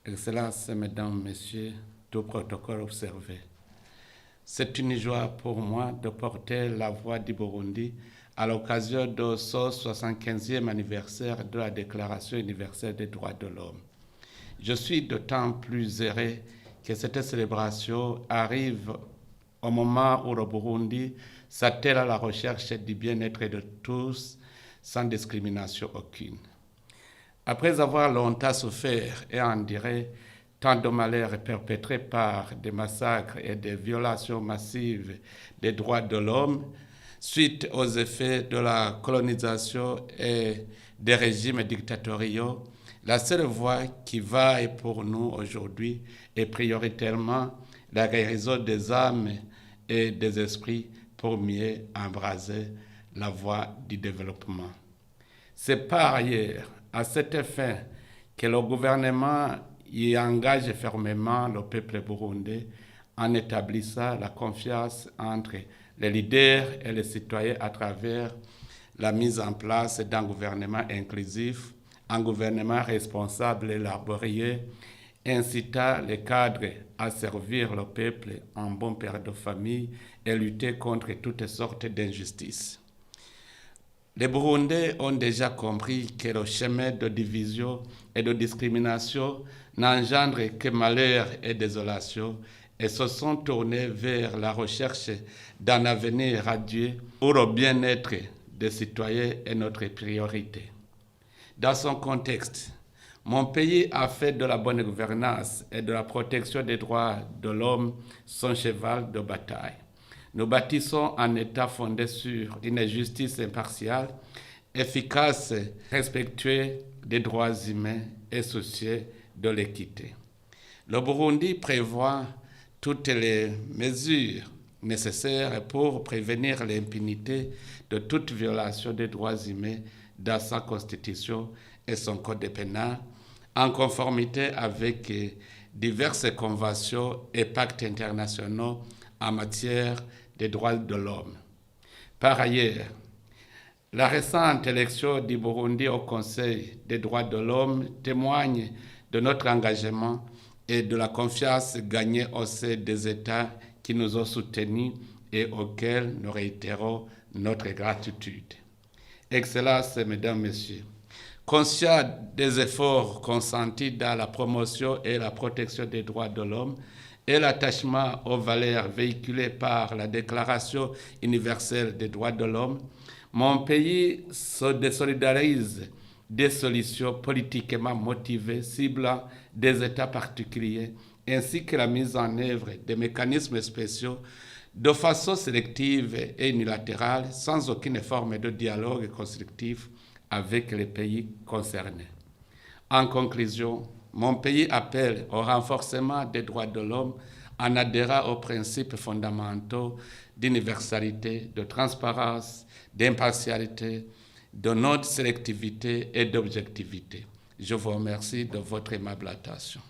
Excellences, Mesdames, Messieurs, tout protocole observé. C'est une joie pour moi de porter la voix du Burundi à l'occasion de ce 75e anniversaire de la Déclaration universelle des droits de l'homme. Je suis d'autant plus heureux que cette célébration arrive au moment où le Burundi s'attelle à la recherche du bien-être de tous sans discrimination aucune. Après avoir longtemps souffert et enduré tant de malheurs perpétrés par des massacres et des violations massives des droits de l'homme, suite aux effets de la colonisation et des régimes dictatoriaux, la seule voie qui vaille pour nous aujourd'hui est prioritairement la guérison des âmes et des esprits pour mieux embraser la voie du développement. C'est par ailleurs à cette fin que le gouvernement y engage fermement le peuple burundais en établissant la confiance entre les leaders et les citoyens à travers la mise en place d'un gouvernement inclusif, un gouvernement responsable et laborieux, incitant les cadres à servir le peuple en bon père de famille et lutter contre toutes sortes d'injustices. Les Burundais ont déjà compris que le chemin de division et de discrimination n'engendre que malheur et désolation et se sont tournés vers la recherche d'un avenir radieux où le bien-être des citoyens est notre priorité. Dans son contexte, mon pays a fait de la bonne gouvernance et de la protection des droits de l'homme son cheval de bataille. Nous bâtissons un État fondé sur une justice impartiale, efficace, respectueuse des droits humains et soucieux de l'équité. Le Burundi prévoit toutes les mesures nécessaires pour prévenir l'impunité de toute violation des droits humains dans sa constitution et son code pénal, en conformité avec diverses conventions et pactes internationaux en matière des droits de l'homme. Par ailleurs, la récente élection du Burundi au Conseil des droits de l'homme témoigne de notre engagement et de la confiance gagnée au sein des États qui nous ont soutenus et auxquels nous réitérons notre gratitude. Excellences, Mesdames, Messieurs, conscient des efforts consentis dans la promotion et la protection des droits de l'homme et l'attachement aux valeurs véhiculées par la Déclaration universelle des droits de l'homme, mon pays se désolidarise des solutions politiquement motivées ciblant des États particuliers, ainsi que la mise en œuvre des mécanismes spéciaux de façon sélective et unilatérale, sans aucune forme de dialogue constructif avec les pays concernés. En conclusion, mon pays appelle au renforcement des droits de l'homme en adhérant aux principes fondamentaux d'universalité, de transparence, d'impartialité, de non-sélectivité et d'objectivité. Je vous remercie de votre aimable attention.